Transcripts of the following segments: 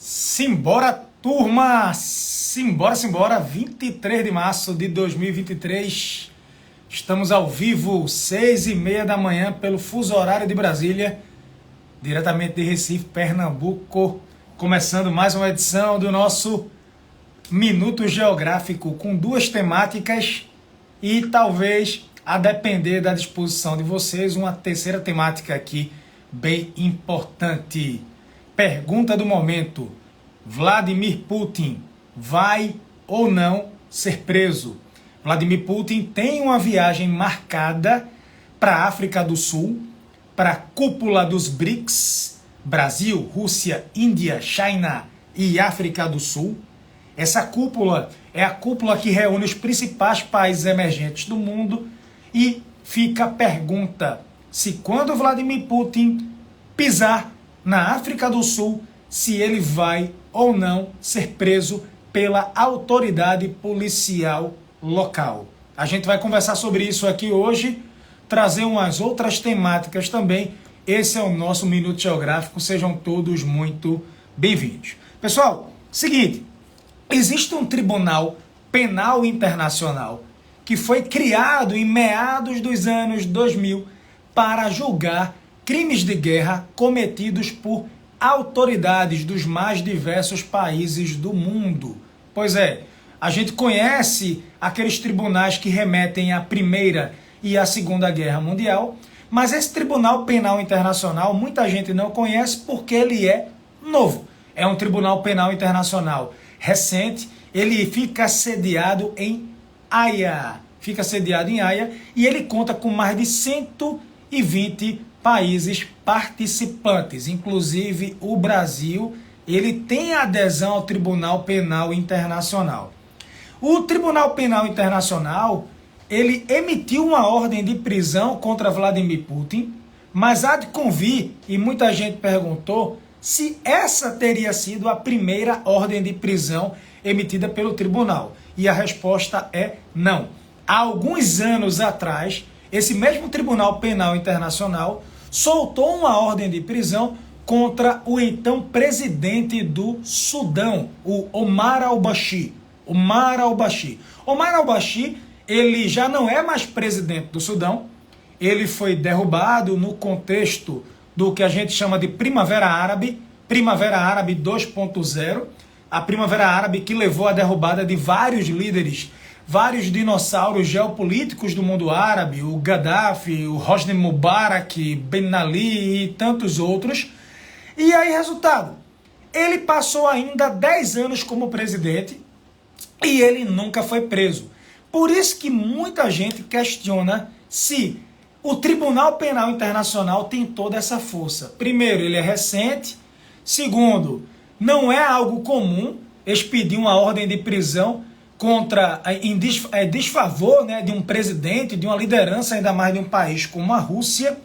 Simbora, turma! Simbora! 23 de março de 2023. Estamos ao vivo, 6h30 da manhã, pelo fuso horário de Brasília, diretamente de Recife, Pernambuco. Começando mais uma edição do nosso Minuto Geográfico, com duas temáticas e talvez, a depender da disposição de vocês, uma terceira temática aqui bem importante. Pergunta do momento: Vladimir Putin vai ou não ser preso? Vladimir Putin tem uma viagem marcada para a África do Sul, para a cúpula dos BRICS, Brasil, Rússia, Índia, China e África do Sul. Essa cúpula é a cúpula que reúne os principais países emergentes do mundo e fica a pergunta: se quando Vladimir Putin pisar na África do Sul, se ele vai ou não ser preso pela autoridade policial local. A gente vai conversar sobre isso aqui hoje, trazer umas outras temáticas também. Esse é o nosso Minuto Geográfico, sejam todos muito bem-vindos. Pessoal, seguinte, existe um Tribunal Penal Internacional que foi criado em meados dos anos 2000 para julgar crimes de guerra cometidos por autoridades dos mais diversos países do mundo. Pois é, a gente conhece aqueles tribunais que remetem à Primeira e à Segunda Guerra Mundial, mas esse Tribunal Penal Internacional muita gente não conhece porque ele é novo. É um Tribunal Penal Internacional recente, ele fica sediado em Haia. E ele conta com mais de 120 países participantes, inclusive o Brasil. Ele tem adesão ao Tribunal Penal Internacional. O Tribunal Penal Internacional, ele emitiu uma ordem de prisão contra Vladimir Putin, mas há de convir, e muita gente perguntou, se essa teria sido a primeira ordem de prisão emitida pelo tribunal. E a resposta é não. Há alguns anos atrás, esse mesmo Tribunal Penal Internacional soltou uma ordem de prisão contra o então presidente do Sudão, o Omar al-Bashir. Omar al-Bashir, ele já não é mais presidente do Sudão, ele foi derrubado no contexto do que a gente chama de Primavera Árabe 2.0, a Primavera Árabe que levou à derrubada de vários líderes, vários dinossauros geopolíticos do mundo árabe, o Gaddafi, o Hosni Mubarak, Ben Ali e tantos outros. E aí, resultado, ele passou ainda 10 anos como presidente e ele nunca foi preso. Por isso que muita gente questiona se o Tribunal Penal Internacional tem toda essa força. Primeiro, ele é recente. Segundo, não é algo comum expedir uma ordem de prisão em desfavor, né, de um presidente, de uma liderança, ainda mais de um país como a Rússia.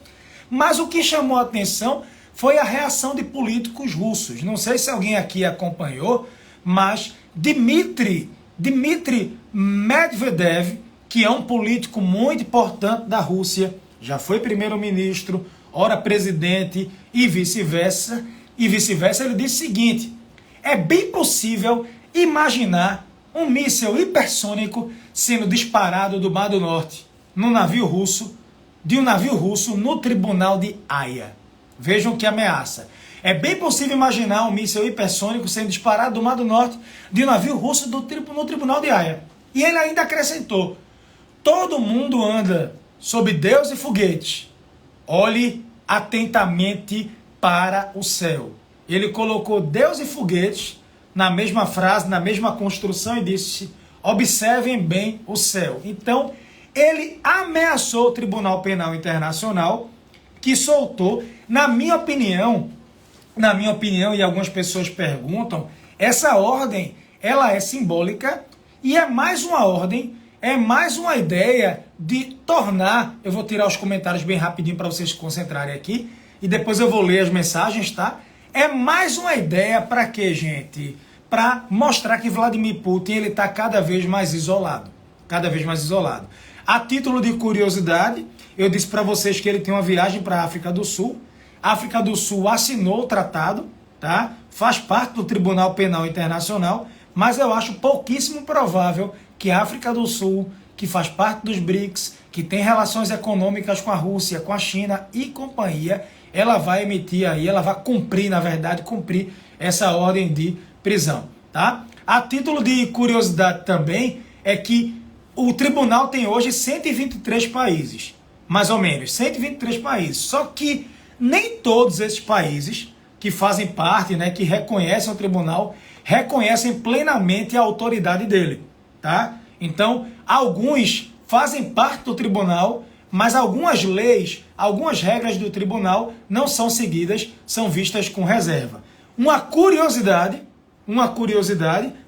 Mas o que chamou a atenção foi a reação de políticos russos. Não sei se alguém aqui acompanhou, mas Dmitry Medvedev, que é um político muito importante da Rússia, já foi primeiro-ministro, ora presidente e vice-versa, ele disse o seguinte: é bem possível imaginar um míssil hipersônico sendo disparado do Mar do Norte de um navio russo no Tribunal de Haia. Vejam que ameaça. É bem possível imaginar um míssil hipersônico sendo disparado do Mar do Norte de um navio russo no Tribunal de Haia. E ele ainda acrescentou: todo mundo anda sob Deus e foguetes. Olhe atentamente para o céu. Ele colocou Deus e foguetes na mesma frase, na mesma construção, e disse: observem bem o céu. Então, ele ameaçou o Tribunal Penal Internacional, que soltou, na minha opinião, e algumas pessoas perguntam, essa ordem, ela é simbólica e é mais uma ordem, é mais uma ideia de tornar, eu vou tirar os comentários bem rapidinho para vocês se concentrarem aqui, e depois eu vou ler as mensagens, tá? É mais uma ideia para quê, gente? Para mostrar que Vladimir Putin ele está cada vez mais isolado. A título de curiosidade, eu disse para vocês que ele tem uma viagem para a África do Sul. A África do Sul assinou o tratado, tá? Faz parte do Tribunal Penal Internacional, mas eu acho pouquíssimo provável que a África do Sul, que faz parte dos BRICS, que tem relações econômicas com a Rússia, com a China e companhia, ela vai emitir aí, ela vai cumprir, na verdade, cumprir essa ordem de prisão, tá? A título de curiosidade também é que o tribunal tem hoje 123 países, mais ou menos, 123 países. Só que nem todos esses países que fazem parte, né, que reconhecem o tribunal, reconhecem plenamente a autoridade dele, tá? Então, alguns fazem parte do tribunal, mas algumas leis, algumas regras do tribunal não são seguidas, são vistas com reserva. Uma curiosidade,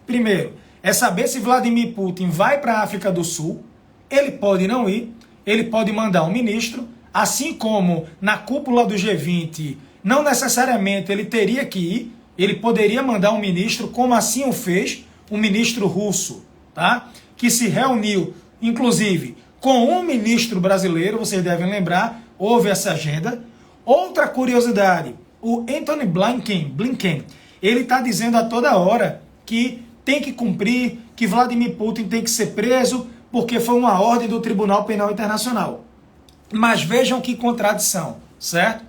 primeiro, é saber se Vladimir Putin vai para a África do Sul. Ele pode não ir, ele pode mandar um ministro, assim como na cúpula do G20, não necessariamente ele teria que ir, ele poderia mandar um ministro, como assim o fez, um ministro russo, tá? Que se reuniu, inclusive, com um ministro brasileiro, vocês devem lembrar, houve essa agenda. Outra curiosidade, o Antony Blinken, ele está dizendo a toda hora que tem que cumprir, que Vladimir Putin tem que ser preso, porque foi uma ordem do Tribunal Penal Internacional. Mas vejam que contradição, certo?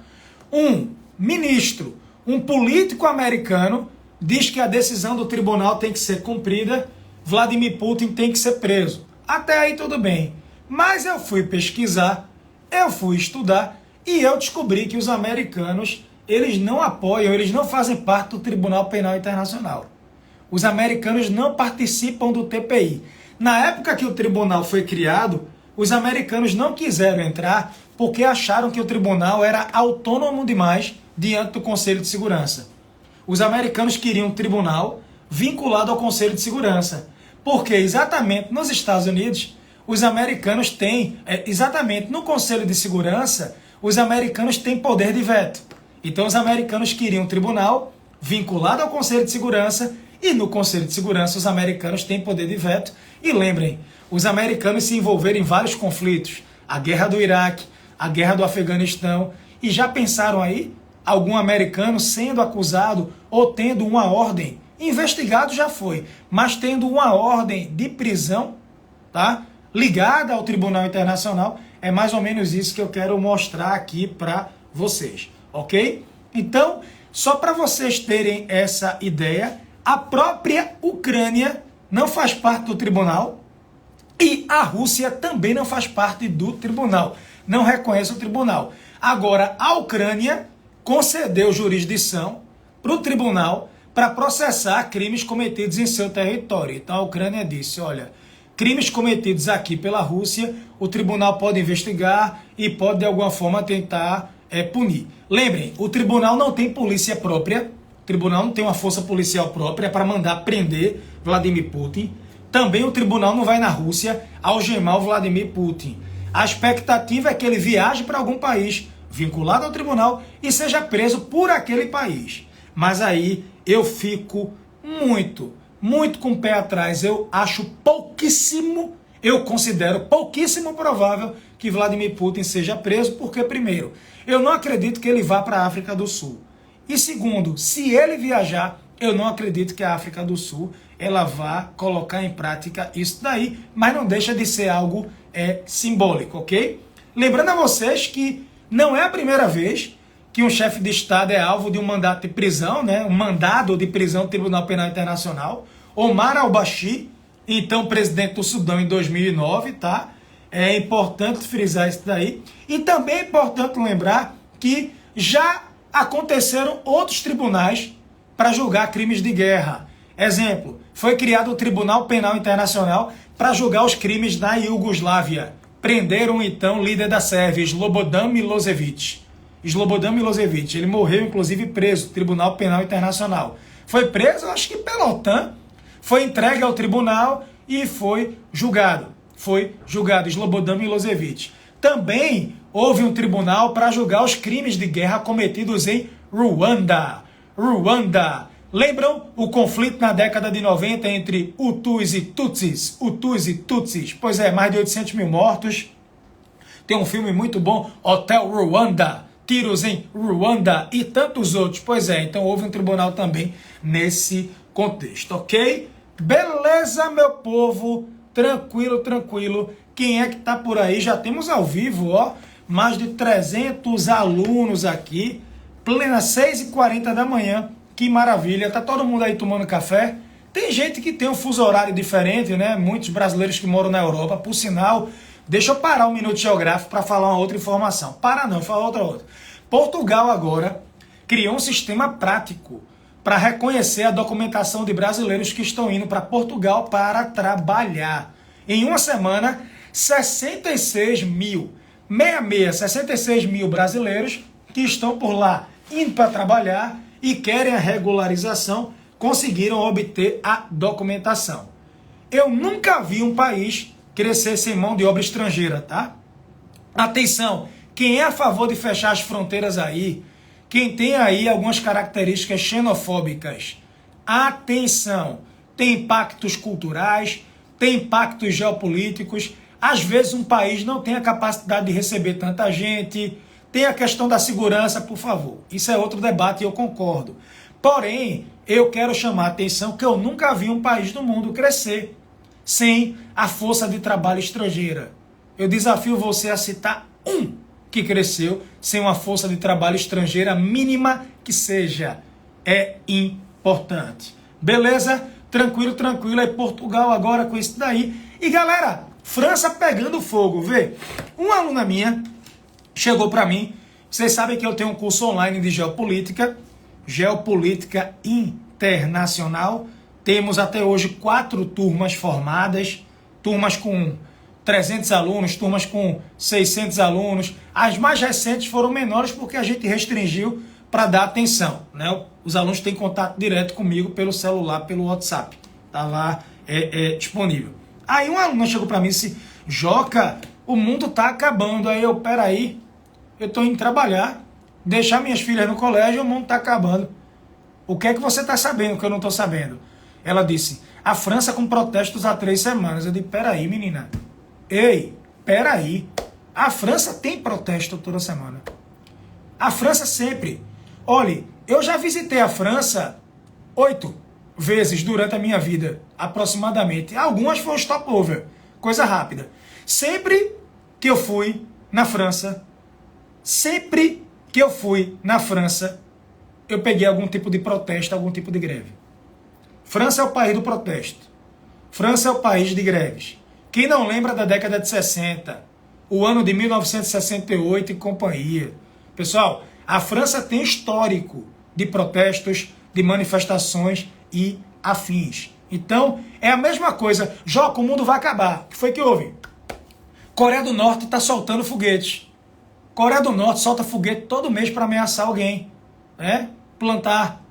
Um ministro, um político americano, diz que a decisão do tribunal tem que ser cumprida, Vladimir Putin tem que ser preso. Até aí tudo bem. Mas eu fui pesquisar, eu fui estudar e eu descobri que os americanos, eles não apoiam, eles não fazem parte do Tribunal Penal Internacional. Os americanos não participam do TPI. Na época que o tribunal foi criado, os americanos não quiseram entrar porque acharam que o tribunal era autônomo demais diante do Conselho de Segurança. Os americanos queriam um tribunal vinculado ao Conselho de Segurança, porque exatamente nos Estados Unidos, os americanos têm, exatamente no Conselho de Segurança, os americanos têm poder de veto. Então os americanos queriam um tribunal vinculado ao Conselho de Segurança, e no Conselho de Segurança os americanos têm poder de veto. E lembrem, os americanos se envolveram em vários conflitos, a guerra do Iraque, a guerra do Afeganistão, e já pensaram aí algum americano sendo acusado ou tendo uma ordem, investigado já foi, mas tendo uma ordem de prisão, tá? Ligada ao Tribunal Internacional, é mais ou menos isso que eu quero mostrar aqui para vocês, ok? Então, só para vocês terem essa ideia, a própria Ucrânia não faz parte do tribunal e a Rússia também não faz parte do tribunal, não reconhece o tribunal. Agora, a Ucrânia concedeu jurisdição para o tribunal para processar crimes cometidos em seu território. Então a Ucrânia disse, olha, crimes cometidos aqui pela Rússia, o tribunal pode investigar e pode de alguma forma tentar punir. Lembrem, o tribunal não tem polícia própria, o tribunal não tem uma força policial própria para mandar prender Vladimir Putin. Também o tribunal não vai na Rússia algemar o Vladimir Putin. A expectativa é que ele viaje para algum país vinculado ao tribunal e seja preso por aquele país. Mas aí eu fico muito com o pé atrás. Eu acho pouquíssimo, eu considero pouquíssimo provável que Vladimir Putin seja preso, porque primeiro, eu não acredito que ele vá para a África do Sul. E segundo, se ele viajar, eu não acredito que a África do Sul ela vá colocar em prática isso daí, mas não deixa de ser algo simbólico, ok? Lembrando a vocês que não é a primeira vez que um chefe de Estado é alvo de um mandato de prisão, né? Um mandado de prisão do Tribunal Penal Internacional. Omar al-Bashir, então presidente do Sudão em 2009, tá? É importante frisar isso daí. E também é importante lembrar que já aconteceram outros tribunais para julgar crimes de guerra. Exemplo, foi criado o Tribunal Penal Internacional para julgar os crimes na Iugoslávia. Prenderam então o líder da Sérvia, Slobodan Milosevic. Slobodan Milosevic, ele morreu inclusive preso, Tribunal Penal Internacional. Foi preso, acho que pela OTAN, foi entregue ao tribunal e foi julgado. Slobodan Milosevic. Também houve um tribunal para julgar os crimes de guerra cometidos em Ruanda. Lembram o conflito na década de 90 entre Hutus e Tutsis? Pois é, mais de 800 mil mortos. Tem um filme muito bom, Hotel Ruanda, tiros em Ruanda e tantos outros. Pois é, então houve um tribunal também nesse contexto, ok? Beleza, meu povo? Tranquilo, tranquilo. Quem é que tá por aí? Já temos ao vivo, ó, mais de 300 alunos aqui, plena 6h40 da manhã. Que maravilha, tá todo mundo aí tomando café? Tem gente que tem um fuso horário diferente, né? Muitos brasileiros que moram na Europa, por sinal. Deixa eu parar um minuto geográfico para falar uma outra informação. Para não, fala outra. Portugal agora criou um sistema prático para reconhecer a documentação de brasileiros que estão indo para Portugal para trabalhar. Em uma semana, 66 mil brasileiros que estão por lá indo para trabalhar e querem a regularização, conseguiram obter a documentação. Eu nunca vi um país crescer sem mão de obra estrangeira, tá? Atenção, quem é a favor de fechar as fronteiras aí, quem tem aí algumas características xenofóbicas, atenção, tem impactos culturais, tem impactos geopolíticos, às vezes um país não tem a capacidade de receber tanta gente, tem a questão da segurança, por favor. Isso é outro debate e eu concordo. Porém, eu quero chamar a atenção que eu nunca vi um país do mundo crescer sem a força de trabalho estrangeira. Eu desafio você a citar um que cresceu sem uma força de trabalho estrangeira mínima que seja. É importante. Beleza? Tranquilo, tranquilo. É Portugal agora com isso daí. E galera, França pegando fogo, vê? Uma aluna minha chegou para mim. Vocês sabem que eu tenho um curso online de geopolítica internacional. Temos até hoje 4 turmas formadas, turmas com 300 alunos, turmas com 600 alunos. As mais recentes foram menores porque a gente restringiu para dar atenção, né? Os alunos têm contato direto comigo pelo celular, pelo WhatsApp. Tá lá disponível. Aí uma aluna chegou para mim e disse: Joca, o mundo tá acabando. Aí eu, peraí, eu tô indo trabalhar, deixar minhas filhas no colégio, o mundo tá acabando. O que é que você tá sabendo que eu não tô sabendo? Ela disse: a França com protestos há 3 semanas. Eu disse: peraí, menina. Ei, peraí. A França tem protesto toda semana. A França sempre. Olhe, eu já visitei a França 8 vezes durante a minha vida, aproximadamente. Algumas foram stopover, coisa rápida. Sempre que eu fui na França, eu peguei algum tipo de protesto, algum tipo de greve. França é o país do protesto. França é o país de greves. Quem não lembra da década de 60, o ano de 1968 e companhia? Pessoal, a França tem histórico de protestos, de manifestações e afins. Então, é a mesma coisa. Joca, o mundo vai acabar. O que foi que houve? Coreia do Norte está soltando foguetes. Coreia do Norte solta foguete todo mês para ameaçar alguém, né? Plantar,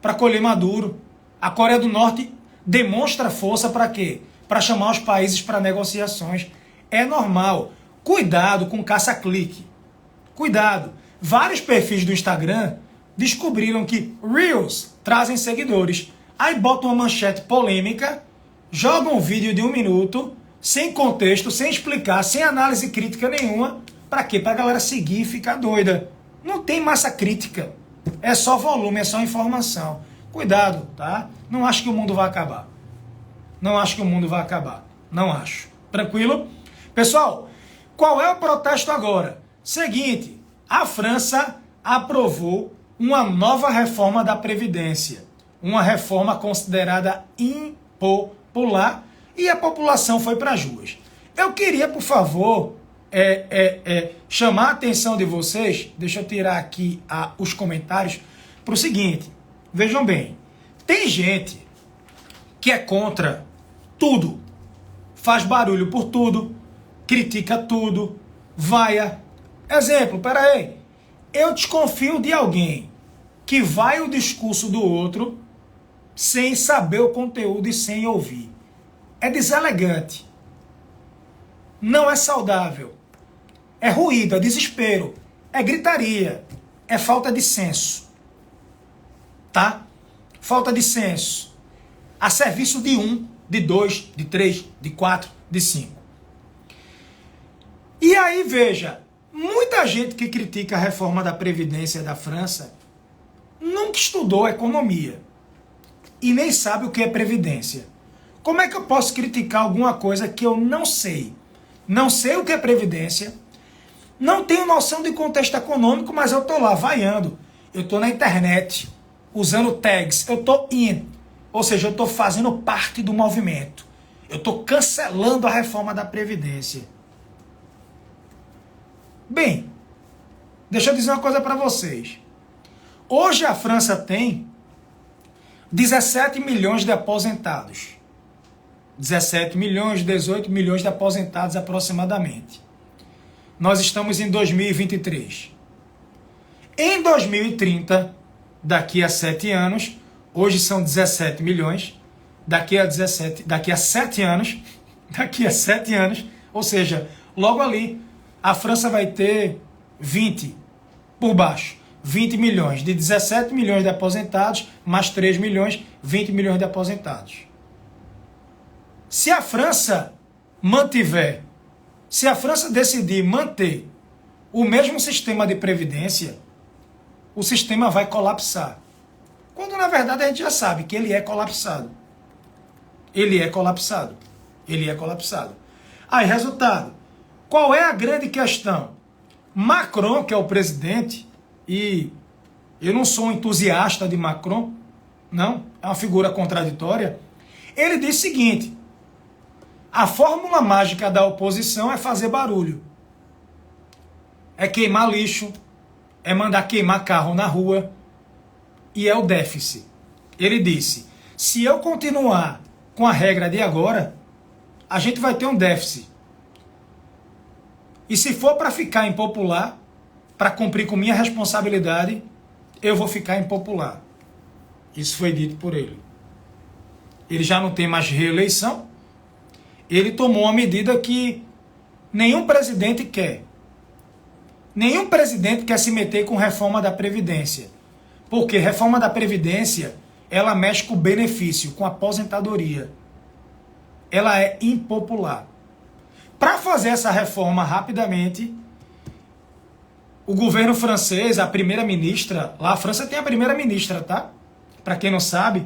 para colher maduro. A Coreia do Norte demonstra força para quê? Para chamar os países para negociações. É normal. Cuidado com caça-clique. Cuidado. Vários perfis do Instagram descobriram que Reels trazem seguidores. Aí botam uma manchete polêmica, jogam um vídeo de 1 minuto, sem contexto, sem explicar, sem análise crítica nenhuma. Para quê? Para a galera seguir e ficar doida. Não tem massa crítica. É só volume, é só informação. Cuidado, tá? Não acho que o mundo vai acabar. Não acho que o mundo vai acabar. Não acho. Tranquilo? Pessoal, qual é o protesto agora? Seguinte, a França aprovou uma nova reforma da Previdência. Uma reforma considerada impopular e a população foi para as ruas. Eu queria, por favor, chamar a atenção de vocês, deixa eu tirar aqui os comentários, para o seguinte. Vejam bem, tem gente que é contra tudo, faz barulho por tudo, critica tudo, vaia. Exemplo, peraí, eu desconfio de alguém que vai o discurso do outro sem saber o conteúdo e sem ouvir. É deselegante, não é saudável, é ruído, é desespero, é gritaria, é falta de senso. Tá? Falta de senso. A serviço de 1, de 2, de 3, de 4, de 5. E aí, veja, Muita gente que critica a reforma da Previdência da França nunca estudou economia e nem sabe o que é Previdência. Como é que eu posso criticar alguma coisa que eu não sei? Não sei o que é Previdência, não tenho noção de contexto econômico, mas eu estou lá vaiando. Eu estou na internet, usando tags, eu estou in, ou seja, eu estou fazendo parte do movimento. Eu estou cancelando a reforma da Previdência. Bem, deixa eu dizer uma coisa para vocês. Hoje a França tem 17 milhões de aposentados. 17 milhões, 18 milhões de aposentados aproximadamente. Nós estamos em 2023. Em 2030, daqui a 7 anos, hoje são 17 milhões, daqui a 7 anos, ou seja, logo ali, a França vai ter 20 por baixo. 20 milhões, de 17 milhões de aposentados, mais 3 milhões, 20 milhões de aposentados. Se a França decidir manter o mesmo sistema de previdência, o sistema vai colapsar. Quando na verdade a gente já sabe que ele é colapsado. Ele é colapsado. Aí, resultado. Qual é a grande questão? Macron, que é o presidente, e eu não sou um entusiasta de Macron, não, é uma figura contraditória, ele diz o seguinte: a fórmula mágica da oposição é fazer barulho, é queimar lixo, é mandar queimar carro na rua, e é o déficit. Ele disse, se eu continuar com a regra de agora, a gente vai ter um déficit. E se for para ficar impopular, para cumprir com minha responsabilidade, eu vou ficar impopular. Isso foi dito por ele. Ele já não tem mais reeleição. Ele tomou uma medida que nenhum presidente quer. Nenhum presidente quer se meter com reforma da Previdência. Porque reforma da Previdência, ela mexe com o benefício, com a aposentadoria. Ela é impopular. Para fazer essa reforma rapidamente, o governo francês, a primeira-ministra, lá a França tem a primeira-ministra, tá? Para quem não sabe,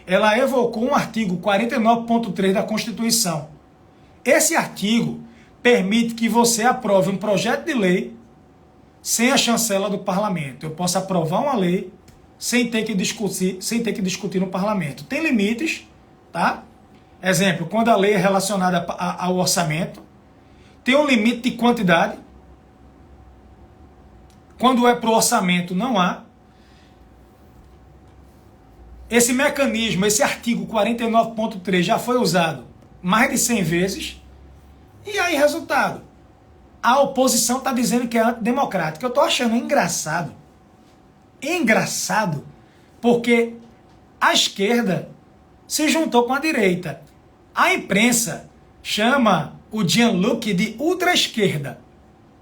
ela evocou um artigo 49.3 da Constituição. Esse artigo permite que você aprove um projeto de lei sem a chancela do parlamento. Eu posso aprovar uma lei sem ter que discutir no parlamento. Tem limites, tá? Exemplo, quando a lei é relacionada ao orçamento, tem um limite de quantidade. Quando é para o orçamento, não há. Esse mecanismo, esse artigo 49.3 já foi usado mais de 100 vezes. E aí, resultado, a oposição está dizendo que é antidemocrática. Eu estou achando engraçado. Engraçado, porque a esquerda se juntou com a direita. A imprensa chama o Jean-Luc de ultra-esquerda,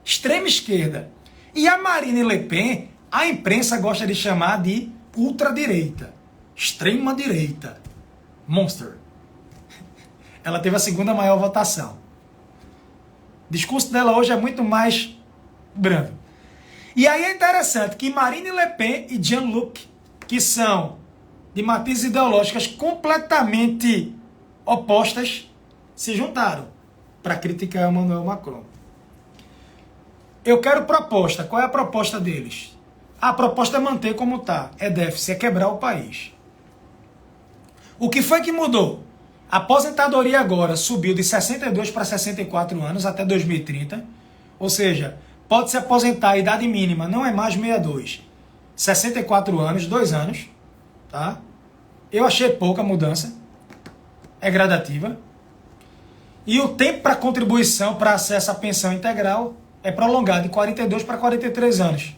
extrema esquerda. E a Marine Le Pen, a imprensa gosta de chamar de ultradireita, extrema direita, monster. Ela teve a segunda maior votação. O discurso dela hoje é muito mais brando. E aí é interessante que Marine Le Pen e Jean-Luc, que são de matizes ideológicas completamente opostas, se juntaram para criticar Emmanuel Macron. Eu quero proposta. Qual é a proposta deles? A proposta é manter como está. É déficit, é quebrar o país. O que foi que mudou? A aposentadoria agora subiu de 62 para 64 anos até 2030. Ou seja, pode se aposentar, a idade mínima não é mais 62. 64 anos, 2 anos. Tá? Eu achei pouca mudança. É gradativa. E o tempo para contribuição para acesso à pensão integral é prolongado de 42 para 43 anos.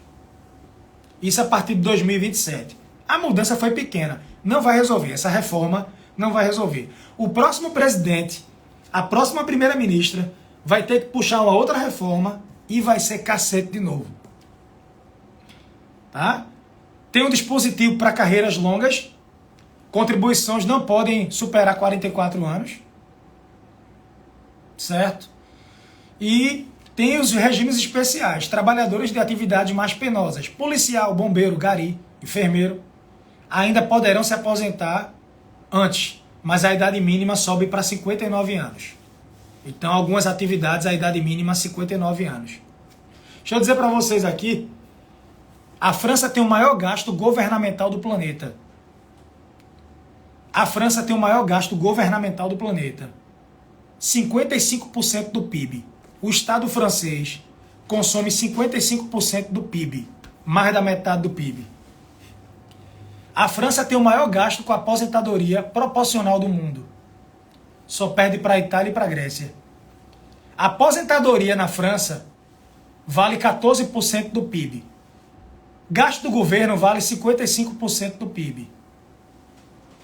Isso a partir de 2027. A mudança foi pequena. Não vai resolver. Essa reforma não vai resolver. O próximo presidente, a próxima primeira-ministra, vai ter que puxar uma outra reforma e vai ser cacete de novo. Tá? Tem um dispositivo para carreiras longas. Contribuições não podem superar 44 anos. Certo? E Tem os regimes especiais, trabalhadores de atividades mais penosas, policial, bombeiro, gari, enfermeiro, ainda poderão se aposentar antes, mas a idade mínima sobe para 59 anos. Então, algumas atividades, a idade mínima é 59 anos. Deixa eu dizer para vocês aqui, a França tem o maior gasto governamental do planeta. A França tem o maior gasto governamental do planeta. 55% do PIB. O Estado francês consome 55% do PIB. Mais da metade do PIB. A França tem o maior gasto com a aposentadoria proporcional do mundo. Só perde para a Itália e para a Grécia. A aposentadoria na França vale 14% do PIB. Gasto do governo vale 55% do PIB.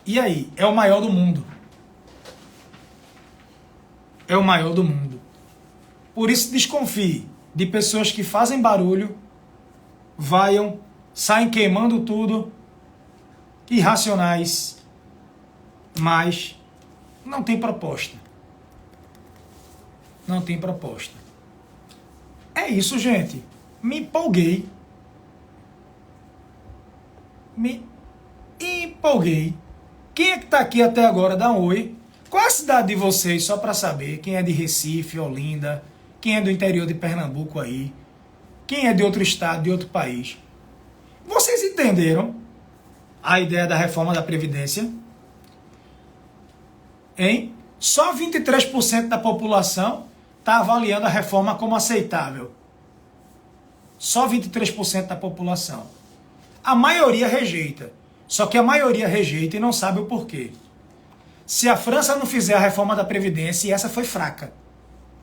E aí? É o maior do mundo. É o maior do mundo. Por isso desconfie de pessoas que fazem barulho, vaiam, saem queimando tudo, irracionais, mas não tem proposta. Não tem proposta. É isso, gente. Me empolguei. Me empolguei. Quem é que está aqui até agora? Dá um oi. Qual é a cidade de vocês, só para saber? Quem é de Recife, Olinda? Quem é do interior de Pernambuco aí? Quem é de outro estado, de outro país? Vocês entenderam a ideia da reforma da Previdência? Hein? Só 23% da população está avaliando a reforma como aceitável. Só 23% da população. A maioria rejeita. Só que a maioria rejeita e não sabe o porquê. Se a França não fizer a reforma da Previdência, e essa foi fraca,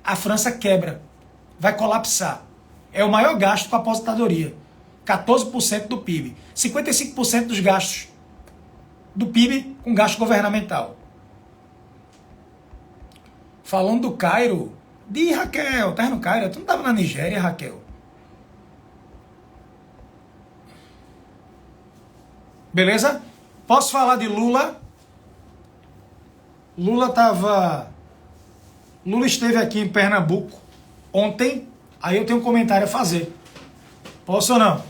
a França quebra, vai colapsar. É o maior gasto com a aposentadoria. 14% do PIB. 55% dos gastos do PIB com gasto governamental. Falando do Cairo, de Raquel, tá no Cairo? Tu não estava na Nigéria, Raquel? Beleza? Posso falar de Lula? Lula esteve aqui em Pernambuco ontem, aí eu tenho um comentário a fazer. Posso ou não?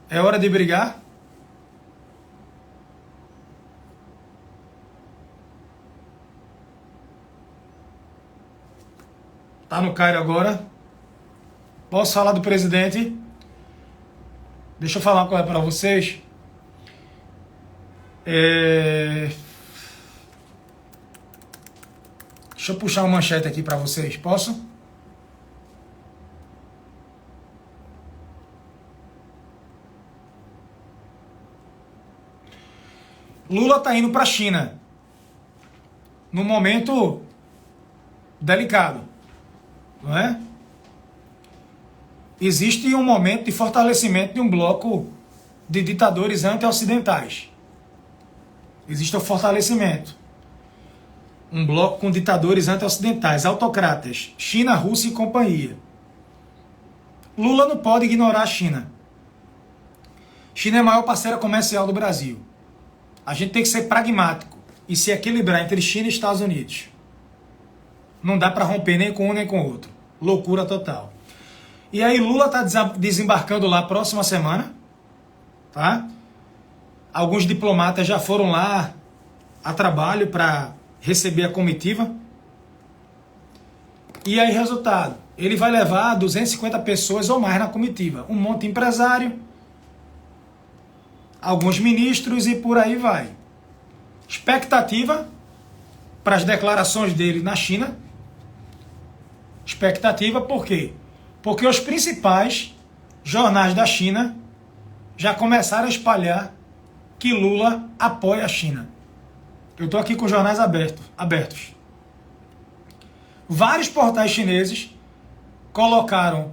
É hora de brigar? Tá no Cairo agora? Posso falar do presidente? Deixa eu falar uma coisa para vocês. Deixa eu puxar uma manchete aqui para vocês. Posso? Lula tá indo para a China. Num momento delicado. Não é? Existe um momento de fortalecimento de um bloco de ditadores anti-ocidentais. Existe o fortalecimento. Um bloco com ditadores anti-ocidentais, autocratas, China, Rússia e companhia. Lula não pode ignorar a China. China é a maior parceira comercial do Brasil. A gente tem que ser pragmático e se equilibrar entre China e Estados Unidos. Não dá para romper nem com um nem com o outro. Loucura total. E aí Lula está desembarcando lá próxima semana, tá? Alguns diplomatas já foram lá a trabalho para receber a comitiva. E aí, resultado, ele vai levar 250 pessoas ou mais na comitiva. Um monte de empresário, alguns ministros e por aí vai. Expectativa para as declarações dele na China. Expectativa por quê? Porque os principais jornais da China já começaram a espalhar que Lula apoia a China. Eu estou aqui com os jornais abertos. Vários portais chineses colocaram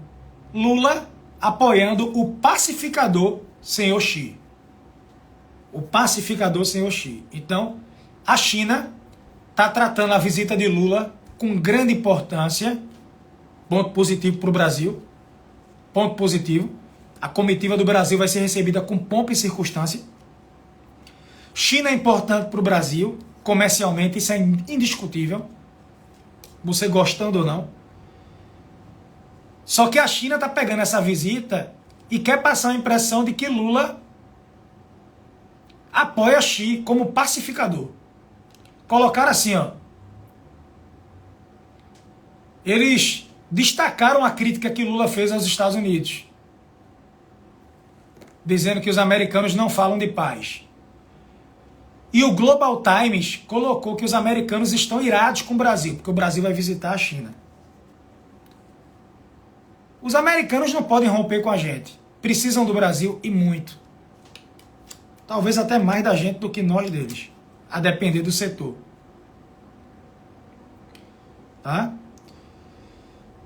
Lula apoiando o pacificador Senhor Xi. O pacificador Senhor Xi. Então, a China está tratando a visita de Lula com grande importância. Ponto positivo para o Brasil. Ponto positivo. A comitiva do Brasil vai ser recebida com pompa e circunstância. China é importante para o Brasil, comercialmente, isso é indiscutível. você gostando ou não. Só que a China está pegando essa visita e quer passar a impressão de que Lula apoia Xi como pacificador. Colocaram assim, ó. Eles destacaram a crítica que Lula fez aos Estados Unidos, dizendo que os americanos não falam de paz. E o Global Times colocou que os americanos estão irados com o Brasil, porque o Brasil vai visitar a China. Os americanos não podem romper com a gente. Precisam do Brasil e muito. Talvez até mais da gente do que nós deles, a depender do setor. Tá?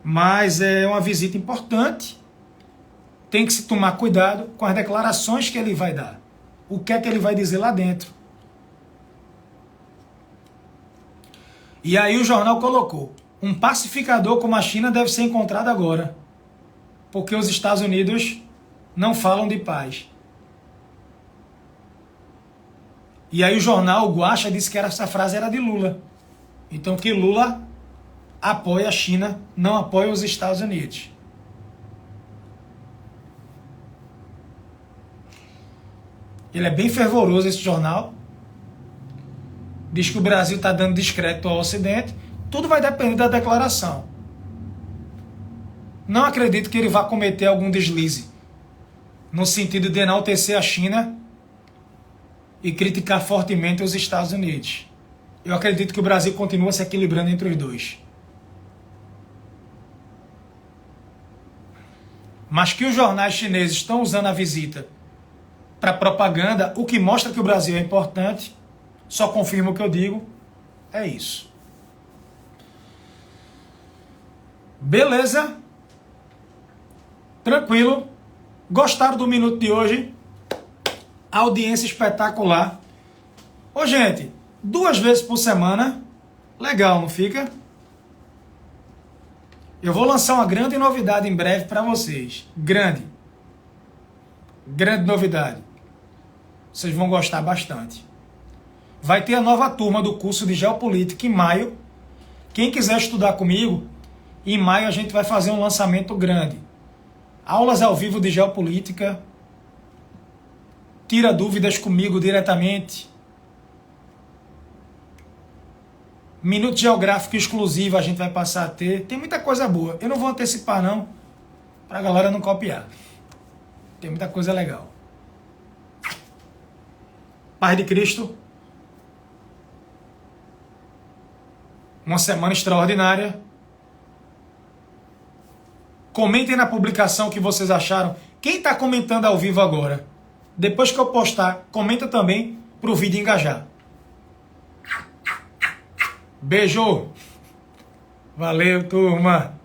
Mas é uma visita importante. Tem que se tomar cuidado com as declarações que ele vai dar. O que é que ele vai dizer lá dentro. E aí o jornal colocou: um pacificador como a China deve ser encontrado agora, porque os Estados Unidos não falam de paz. E aí o jornal, o Guaxa, disse que essa frase era de Lula. Então que Lula apoia a China, não apoia os Estados Unidos. Ele é bem fervoroso, esse jornal. Diz que o Brasil está dando descrédito ao Ocidente. Tudo vai depender da declaração. Não acredito que ele vá cometer algum deslize no sentido de enaltecer a China e criticar fortemente os Estados Unidos. Eu acredito que o Brasil continua se equilibrando entre os dois. Mas que os jornais chineses estão usando a visita para propaganda, o que mostra que o Brasil é importante, só confirma o que eu digo, é isso. Beleza? Tranquilo? Gostaram do minuto de hoje? Audiência espetacular. Ô, gente, 2 vezes por semana, legal, não fica? Eu vou lançar uma grande novidade em breve para vocês. Grande novidade. Vocês vão gostar bastante. Vai ter a nova turma do curso de Geopolítica em maio. Quem quiser estudar comigo, em maio a gente vai fazer um lançamento grande. Aulas ao vivo de Geopolítica. Tira dúvidas comigo diretamente. Minuto geográfico exclusivo a gente vai passar a ter. Tem muita coisa boa. Eu não vou antecipar não, pra galera não copiar. Tem muita coisa legal. Paz de Cristo. Uma semana extraordinária. Comentem na publicação o que vocês acharam. Quem está comentando ao vivo agora, depois que eu postar, comenta também para o vídeo engajar. Beijo. Valeu, turma.